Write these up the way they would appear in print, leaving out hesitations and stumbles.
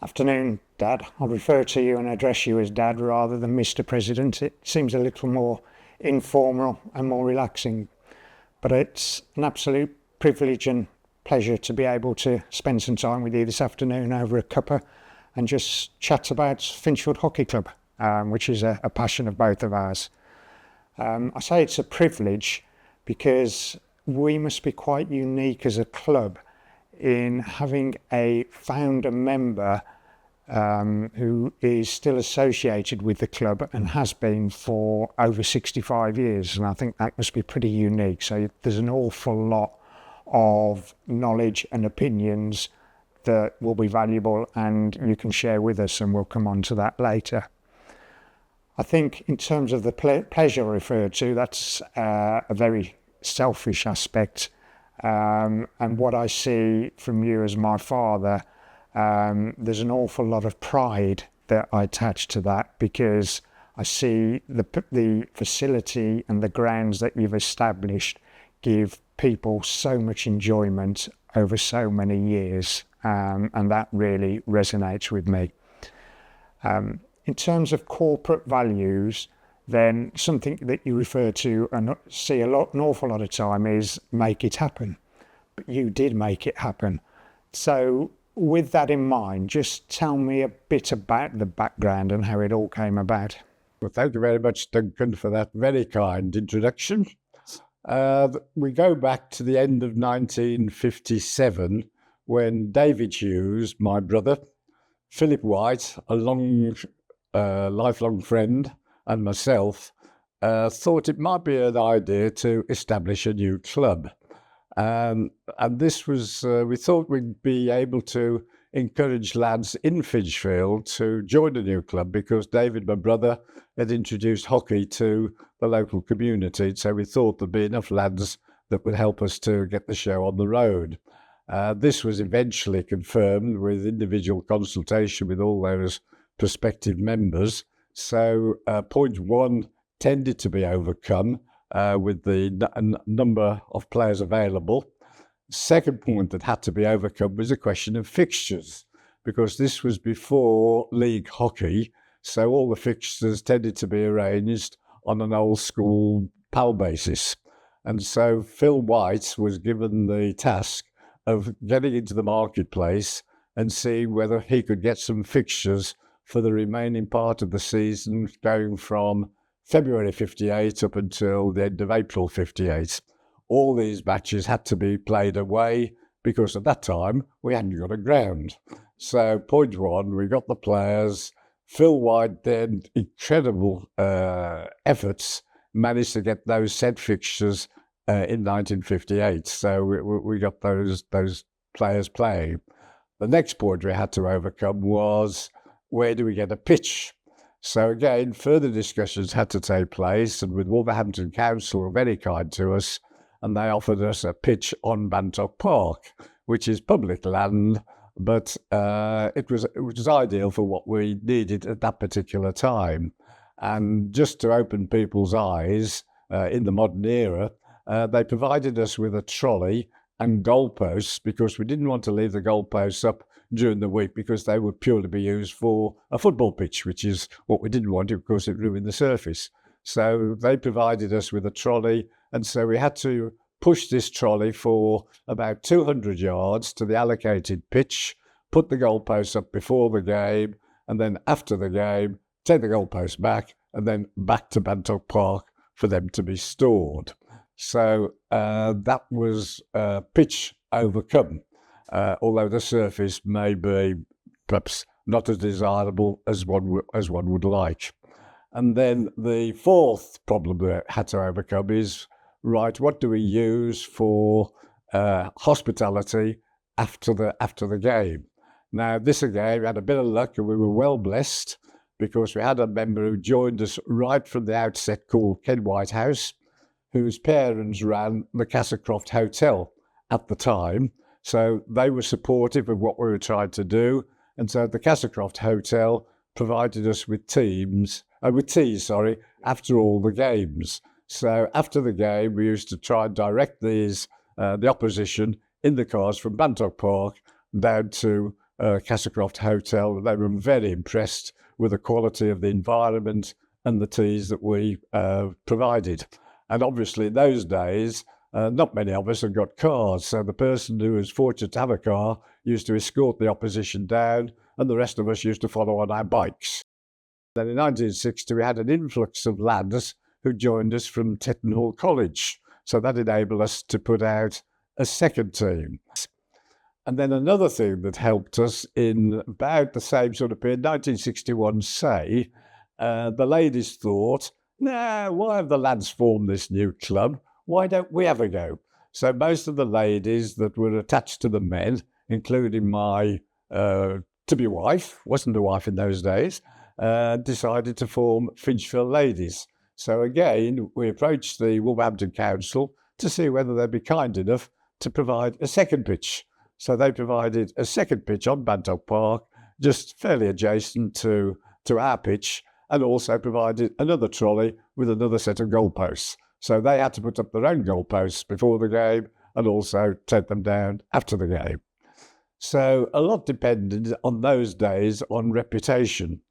Afternoon, Dad. I'll refer to you and address you as Dad rather than Mr. President. It seems a little more informal and more relaxing, but it's an absolute privilege and pleasure to be able to spend some time with you this afternoon over a cuppa and just chat about Finchfield Hockey Club, which is a passion of both of ours. I say it's a privilege because we must be quite unique as a club in having a founder member who is still associated with the club and has been for over 65 years. And I think that must be pretty unique. So there's an awful lot of knowledge and opinions that will be valuable and you can share with us, and we'll come on to that later. I think in terms of the pleasure referred to, that's a very selfish aspect. And what I see from you as my father, there's an awful lot of pride that I attach to that, because I see the facility and the grounds that you've established give people so much enjoyment over so many years, and that really resonates with me. In terms of corporate values, then something that you refer to and see an awful lot of time is make it happen. But you did make it happen. So with that in mind, just tell me a bit about the background and how it all came about. Well, thank you very much, Duncan, for that very kind introduction. We go back to the end of 1957 when David Hughes, my brother, Philip White, a lifelong friend, and myself thought it might be an idea to establish a new club. And this was, we thought we'd be able to encourage lads in Finchfield to join the new club, because David, my brother, had introduced hockey to the local community. So we thought there'd be enough lads that would help us to get the show on the road. This was eventually confirmed with individual consultation with all those prospective members. So point one tended to be overcome with the number of players available. Second point that had to be overcome was a question of fixtures, because this was before league hockey, so all the fixtures tended to be arranged on an old school PAL basis. And so Phil White was given the task of getting into the marketplace and seeing whether he could get some fixtures for the remaining part of the season, going from February 58 up until the end of April 58. All these matches had to be played away because at that time we hadn't got a ground. So point one, we got the players. Phil White then, incredible efforts, managed to get those set fixtures in 1958. So we got those players playing. The next point we had to overcome was, where do we get a pitch? So again, further discussions had to take place, and with Wolverhampton Council were very kind to us, and they offered us a pitch on Bantock Park, which is public land, but it was ideal for what we needed at that particular time. And just to open people's eyes, in the modern era, they provided us with a trolley and goalposts, because we didn't want to leave the goalposts up during the week, because they would purely be used for a football pitch, which is what we didn't want. Of course, it ruined the surface. So they provided us with a trolley, and so we had to push this trolley for about 200 yards to the allocated pitch, put the goalposts up before the game, and then after the game, take the goalposts back, and then back to Bantock Park for them to be stored. So that was pitch overcome. Although the surface may be perhaps not as desirable as one would like. And then the fourth problem we had to overcome is, right, what do we use for hospitality after the game? Now, this again, we had a bit of luck, and we were well blessed, because we had a member who joined us right from the outset called Ken Whitehouse, whose parents ran the Castlecroft Hotel at the time. So they were supportive of what we were trying to do. And so the Castlecroft Hotel provided us with teas after all the games. So after the game, we used to try and direct the opposition in the cars from Bantock Park down to Castlecroft Hotel. They were very impressed with the quality of the environment and the teas that we provided. And obviously in those days, not many of us had got cars, so the person who was fortunate to have a car used to escort the opposition down, and the rest of us used to follow on our bikes. Then in 1960, we had an influx of lads who joined us from Tettenhall College, so that enabled us to put out a second team. And then another thing that helped us in about the same sort of period, 1961, say, the ladies thought, nah, why have the lads formed this new club? Why don't we have a go? So most of the ladies that were attached to the men, including my to-be wife, wasn't a wife in those days, decided to form Finchfield Ladies. So again, we approached the Wolverhampton Council to see whether they'd be kind enough to provide a second pitch. So they provided a second pitch on Bantock Park, just fairly adjacent to our pitch, and also provided another trolley with another set of goalposts. So they had to put up their own goalposts before the game and also take them down after the game. So a lot depended on those days on reputation.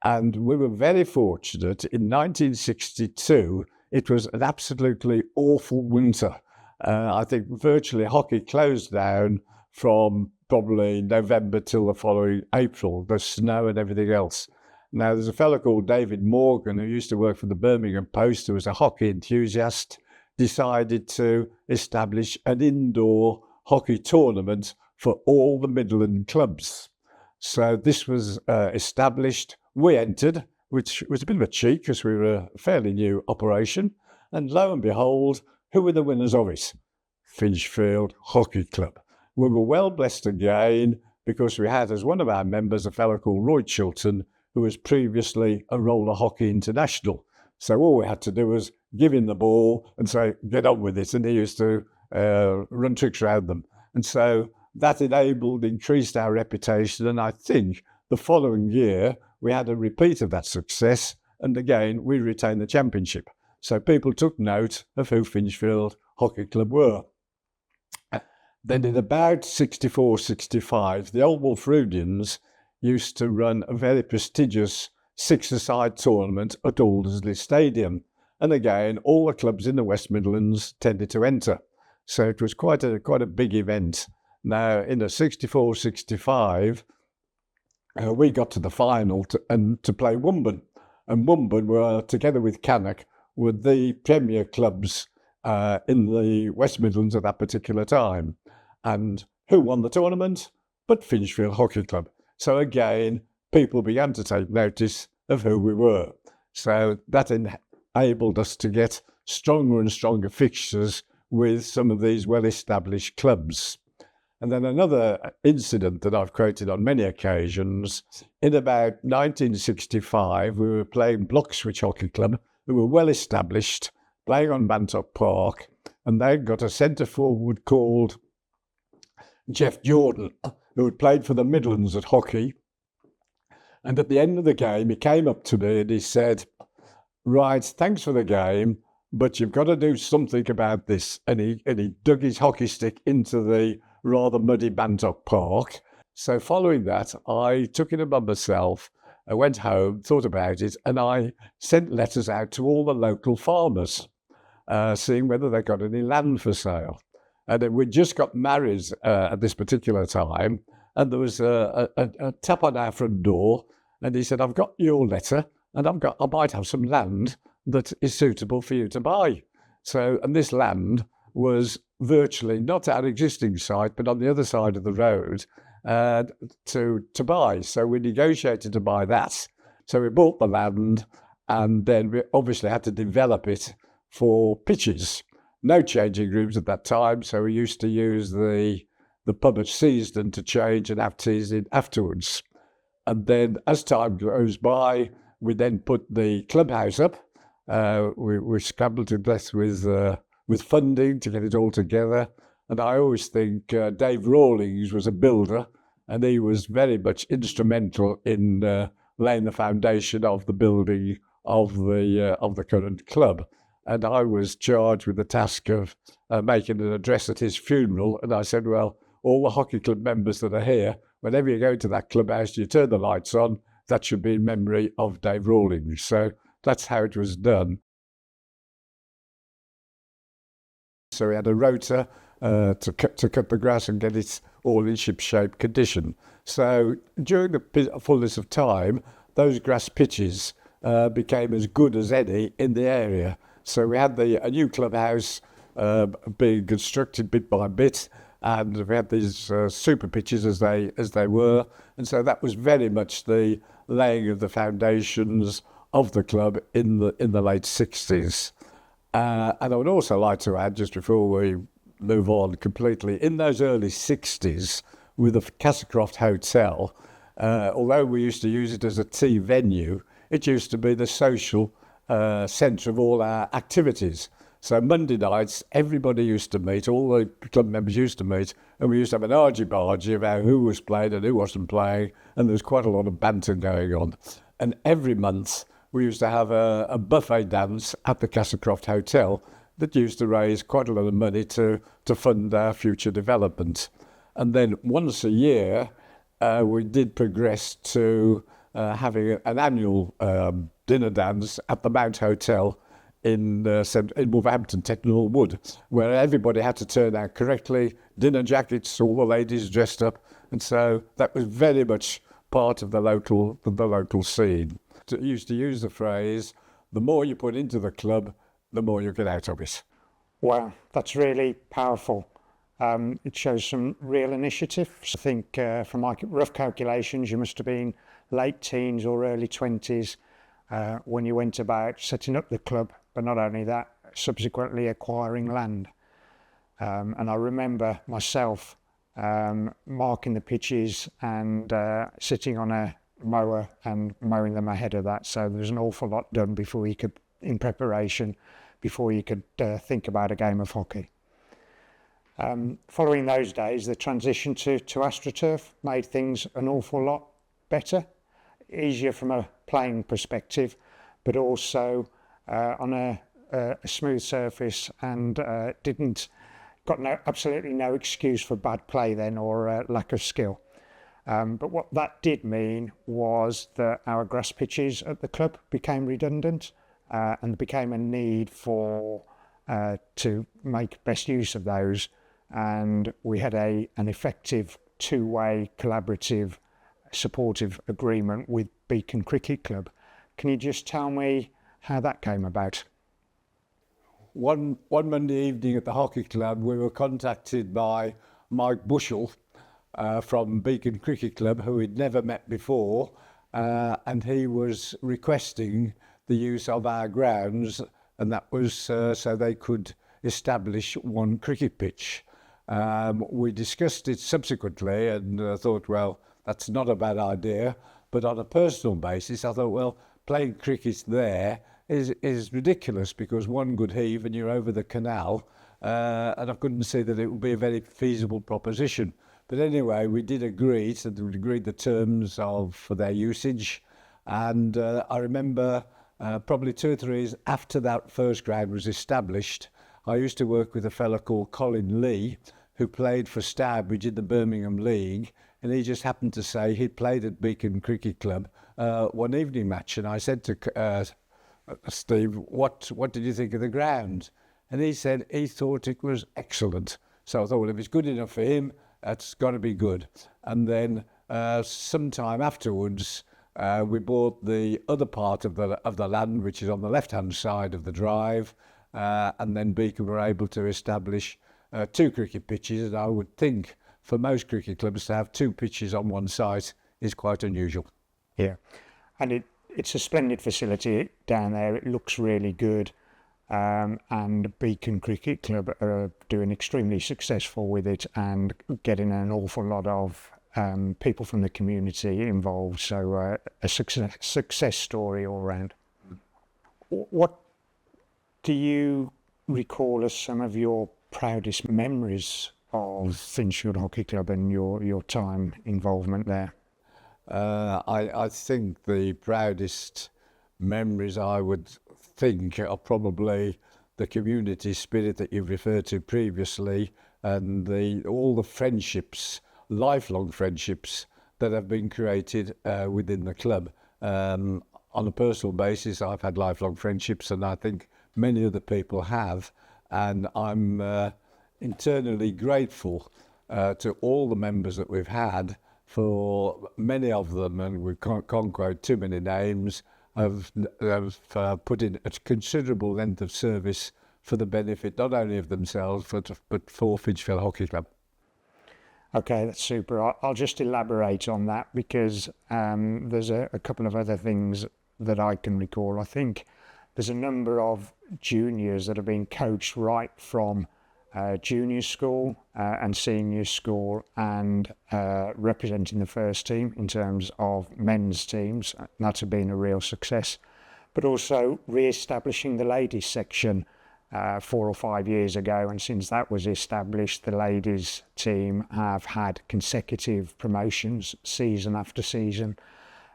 And we were very fortunate. In 1962, it was an absolutely awful winter. I think virtually hockey closed down from probably November till the following April, the snow and everything else. Now, there's a fellow called David Morgan who used to work for the Birmingham Post, who was a hockey enthusiast, decided to establish an indoor hockey tournament for all the Midland clubs. So this was established. We entered, which was a bit of a cheat because we were a fairly new operation. And lo and behold, who were the winners of it? Finchfield Hockey Club. We were well blessed again because we had as one of our members a fellow called Roy Chilton, who was previously a roller hockey international. So all we had to do was give him the ball and say, get on with it. And he used to run tricks around them. And so that increased our reputation. And I think the following year, we had a repeat of that success. And again, we retained the championship. So people took note of who Finchfield Hockey Club were. Then in about 64, 65, the old Wolfrudians used to run a very prestigious six-a-side tournament at Aldersley Stadium. And again, all the clubs in the West Midlands tended to enter. So it was quite a big event. Now, in the 64, 65, we got to the final to play Wumburn. And Wumburn were, together with Cannock, were the premier clubs in the West Midlands at that particular time. And who won the tournament? But Finchfield Hockey Club. So again, people began to take notice of who we were. So that enabled us to get stronger and stronger fixtures with some of these well-established clubs. And then another incident that I've quoted on many occasions, in about 1965, we were playing Bloxwich Hockey Club, who were well-established, playing on Bantock Park, and they'd got a centre-forward called Jeff Jordan, who had played for the Midlands at hockey. And at the end of the game, he came up to me and he said, right, thanks for the game, but you've got to do something about this. And he dug his hockey stick into the rather muddy Bantock Park. So following that, I took it upon myself. I went home, thought about it, and I sent letters out to all the local farmers, seeing whether they got any land for sale. And we just got married at this particular time, and there was a tap on our front door, and he said, I've got your letter, and I might have some land that is suitable for you to buy. So, and this land was virtually not our existing site, but on the other side of the road to buy. So we negotiated to buy that. So we bought the land, and then we obviously had to develop it for pitches. No changing rooms at that time, so we used to use the pub at Seasden to change and have teas in afterwards. And then as time goes by, we then put the clubhouse up. We scrambled to death with funding to get it all together. And I always think Dave Rawlings was a builder, and he was very much instrumental in laying the foundation of the building of the current club. And I was charged with the task of making an address at his funeral. And I said, well, all the hockey club members that are here whenever you go to that clubhouse, you turn the lights on, that should be in memory of Dave Rawlings. So that's how it was done. So we had a rotor to cut the grass and get it all in ship-shape condition. So during the fullness of time, those grass pitches became as good as any in the area. So we had a new clubhouse being constructed bit by bit, and we had these super pitches as they were, and so that was very much the laying of the foundations of the club in the late 60s. And I would also like to add, just before we move on completely, in those early 60s with the Castlecroft Hotel, although we used to use it as a tea venue, it used to be the social centre of all our activities. So Monday nights, everybody used to meet, all the club members used to meet, and we used to have an argy-bargy about who was playing and who wasn't playing, and there was quite a lot of banter going on. And every month, we used to have a buffet dance at the Castlecroft Hotel that used to raise quite a lot of money to fund our future development. And then once a year, we did progress to having an annual dinner dance at the Mount Hotel in Wolverhampton, Tettenhall Wood, where everybody had to turn out correctly, dinner jackets, all the ladies dressed up. And so that was very much part of the local scene. Used to use the phrase, the more you put into the club, the more you get out of it. Wow, that's really powerful. It shows some real initiative. I think from my rough calculations, you must have been late teens or early 20s when you went about setting up the club, but not only that, subsequently acquiring land. And I remember myself marking the pitches and sitting on a mower and mowing them ahead of that. So there's an awful lot done before you could, in preparation, before you could think about a game of hockey. Following those days, the transition to AstroTurf made things an awful lot better, easier from a playing perspective, but also on a smooth surface, and got absolutely no excuse for bad play then or lack of skill. But what that did mean was that our grass pitches at the club became redundant, and there became a need for to make best use of those. And we had an effective two-way collaborative supportive agreement with Beacon Cricket Club. Can you just tell me how that came about? One Monday evening at the hockey club, we were contacted by Mike Bushell from Beacon Cricket Club, who we'd never met before, and he was requesting the use of our grounds, and that was so they could establish one cricket pitch. We discussed it subsequently and thought, well, that's not a bad idea, but on a personal basis, I thought, well, playing cricket there is ridiculous, because one good heave and you're over the canal, and I couldn't see that it would be a very feasible proposition. But anyway, we did agree, so we agreed the terms for their usage. And I remember probably 2 or 3 years after that first ground was established, I used to work with a fellow called Colin Lee, who played for Stourbridge in the Birmingham League. And he just happened to say he'd played at Beacon Cricket Club one evening match. And I said to Steve, what did you think of the ground? And he said he thought it was excellent. So I thought, well, if it's good enough for him, it's got to be good. And then sometime afterwards, we bought the other part of the land, which is on the left-hand side of the drive, and then Beacon were able to establish 2 cricket pitches. And I would think for most cricket clubs to have 2 pitches on one site is quite unusual. Yeah, and it's a splendid facility down there. It looks really good. And Beacon Cricket Club are doing extremely successful with it and getting an awful lot of people from the community involved. So a success story all round. What do you recall as some of your proudest memories of Finchfield Hockey Club and your time involvement there? I think the proudest memories I would think are probably the community spirit that you've referred to previously, and all the friendships lifelong friendships that have been created within the club. On a personal basis, I've had lifelong friendships, and I think many other people have. And I'm internally grateful to all the members that we've had, for many of them, and we can't quote too many names, have put in a considerable length of service for the benefit not only of themselves but for Finchfield Hockey Club. Okay, that's super. I'll just elaborate on that, because there's a couple of other things that I can recall. I think there's a number of juniors that have been coached right from junior school and senior school, and representing the first team in terms of men's teams. That's been a real success. But also re-establishing the ladies section 4 or 5 years ago, and since that was established, the ladies team have had consecutive promotions season after season.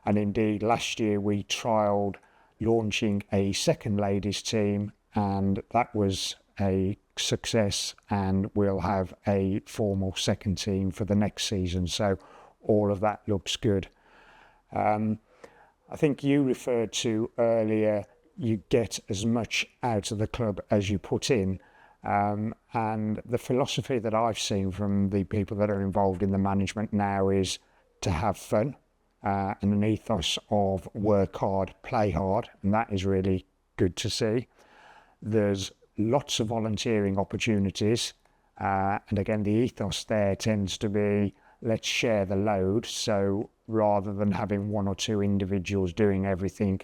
And indeed, last year we trialled launching a second ladies team, and that was a success, and we'll have a formal second team for the next season. So all of that looks good. I think you referred to earlier, you get as much out of the club as you put in. And the philosophy that I've seen from the people that are involved in the management now is to have fun, and an ethos of work hard, play hard, and that is really good to see. There's lots of volunteering opportunities, and again, the ethos there tends to be, let's share the load. So rather than having 1 or 2 individuals doing everything,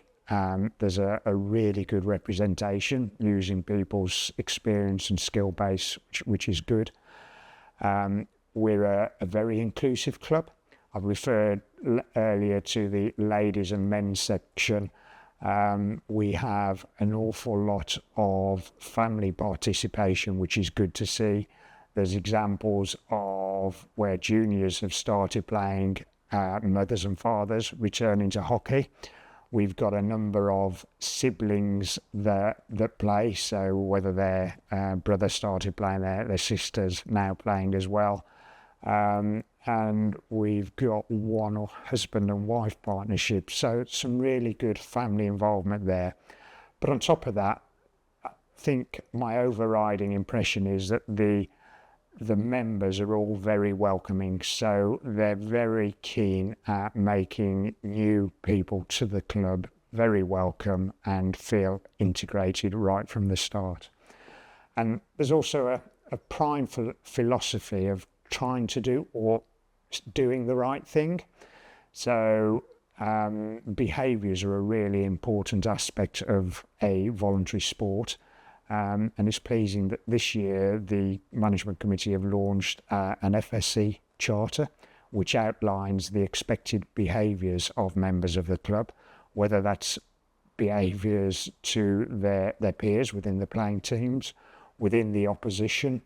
there's a really good representation using people's experience and skill base, which is good. We're a very inclusive club. I've referred earlier to the ladies and men's section. We have an awful lot of family participation, which is good to see. There's examples of where juniors have started playing, mothers and fathers returning to hockey. We've got a number of siblings that play, so whether their brother started playing, their sisters now playing as well. And we've got one or husband and wife partnership, so some really good family involvement there. But on top of that, I think my overriding impression is that the members are all very welcoming, so they're very keen at making new people to the club very welcome and feel integrated right from the start. And there's also a prime philosophy of trying to do or doing the right thing. So behaviours are a really important aspect of a voluntary sport. And it's pleasing that this year the management committee have launched an FSC charter, which outlines the expected behaviours of members of the club, whether that's behaviours to their peers within the playing teams, within the opposition,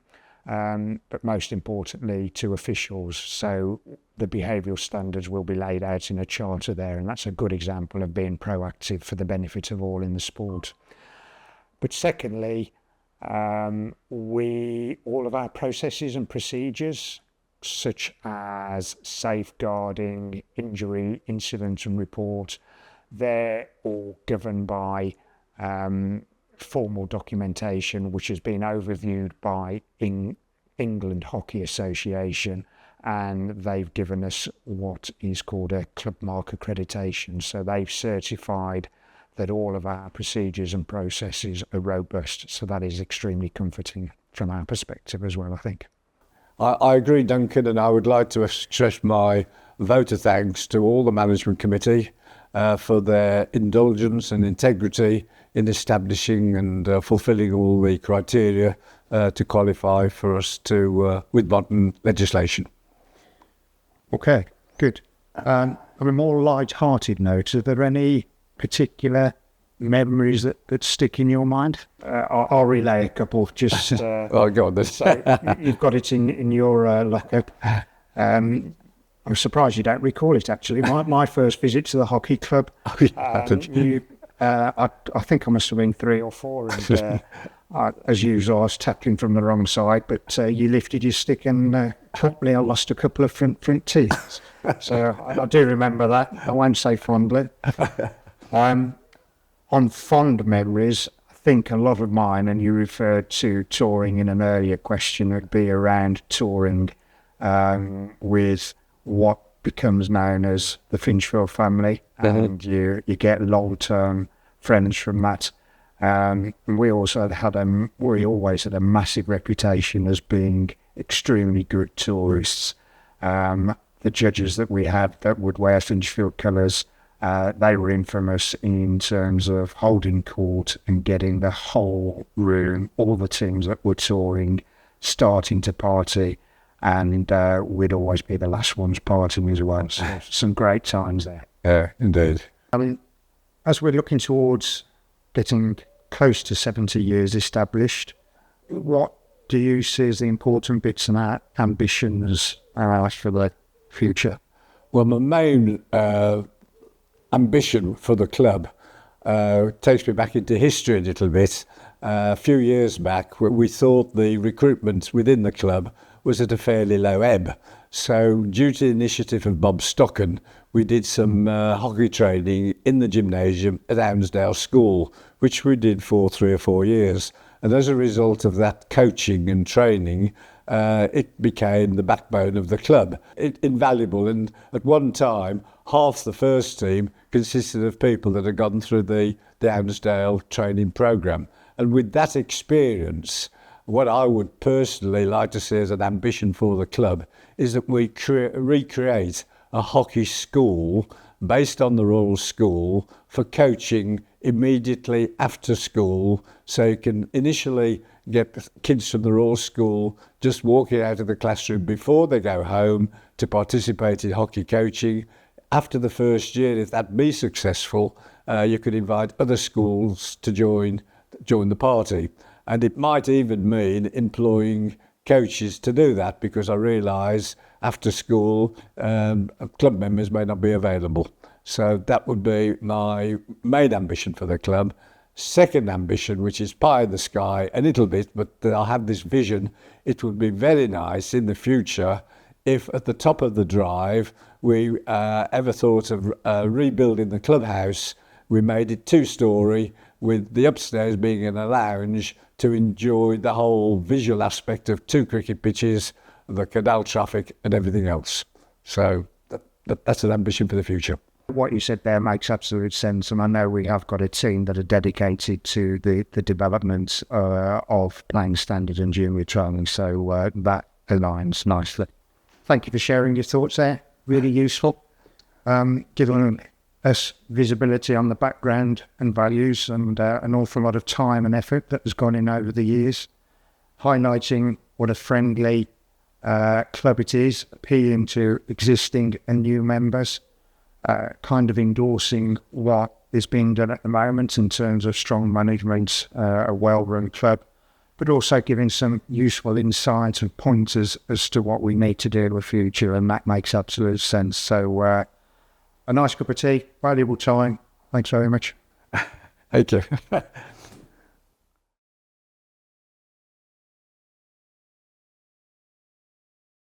but most importantly to officials. So the behavioural standards will be laid out in a charter there, and that's a good example of being proactive for the benefit of all in the sport. But secondly, all of our processes and procedures, such as safeguarding, injury, incident and report, they're all governed by formal documentation, which has been overviewed by England Hockey Association, and they've given us what is called a club mark accreditation. So they've certified that all of our procedures and processes are robust. So that is extremely comforting from our perspective as well, I think. I agree, Duncan, and I would like to express my vote of thanks to all the management committee for their indulgence and integrity in establishing and fulfilling all the criteria to qualify for us to with modern legislation. Okay, good. On a more light-hearted note, are there any particular memories that stick in your mind? I'll relay a couple. Just oh, go on then. So you've got it in your lockup. I'm surprised you don't recall it. Actually, my first visit to the hockey club. I think I must have been 3 or 4, and As usual, I was tackling from the wrong side, but you lifted your stick and hopefully I lost a couple of front teeth. So I do remember that. I won't say fondly. On fond memories, I think a lot of mine, and you referred to touring in an earlier question, would be around touring with what becomes known as the Finchfield family, and you get long-term friends from that. We always had a massive reputation as being extremely good tourists. The judges that we had that would wear Finchfield colours, they were infamous in terms of holding court and getting the whole room, all the teams that were touring, starting to party, and we'd always be the last ones partying as well. So some great times there. Yeah, indeed. I mean, as we're looking towards getting close to 70 years established, what do you see as the important bits and ambitions for the future? Well, my main ambition for the club takes me back into history a little bit. A few years back, we thought the recruitment within the club was at a fairly low ebb. So due to the initiative of Bob Stocken, we did some hockey training in the gymnasium at Hounsdale School, which we did for 3 or 4 years. And as a result of that coaching and training, it became the backbone of the club. Invaluable. And at one time, half the first team consisted of people that had gone through the Hounsdale training programme. And with that experience, what I would personally like to see as an ambition for the club is that we recreate a hockey school based on the Royal School for coaching immediately after school, so you can initially get kids from the Royal School just walking out of the classroom before they go home to participate in hockey coaching. After the first year, if that be successful, you could invite other schools to join the party. And it might even mean employing coaches to do that, because I realise after school club members may not be available. So that would be my main ambition for the club. Second ambition, which is pie in the sky a little bit, but I have this vision, it would be very nice in the future if at the top of the drive we ever thought of rebuilding the clubhouse. We made it 2-storey, with the upstairs being in a lounge to enjoy the whole visual aspect of 2 cricket pitches, the canal traffic and everything else. So that's an ambition for the future. What you said there makes absolute sense, and I know we have got a team that are dedicated to the development of playing standard and junior training, so that aligns nicely. Thank you for sharing your thoughts there, really useful. Giving us visibility on the background and values, and an awful lot of time and effort that has gone in over the years, highlighting what a friendly club it is, appealing to existing and new members, kind of endorsing what is being done at the moment in terms of strong management, a well-run club, but also giving some useful insights and pointers as to what we need to do in the future, and that makes absolute sense. So a nice cup of tea, valuable time. Thanks very much. Thank you.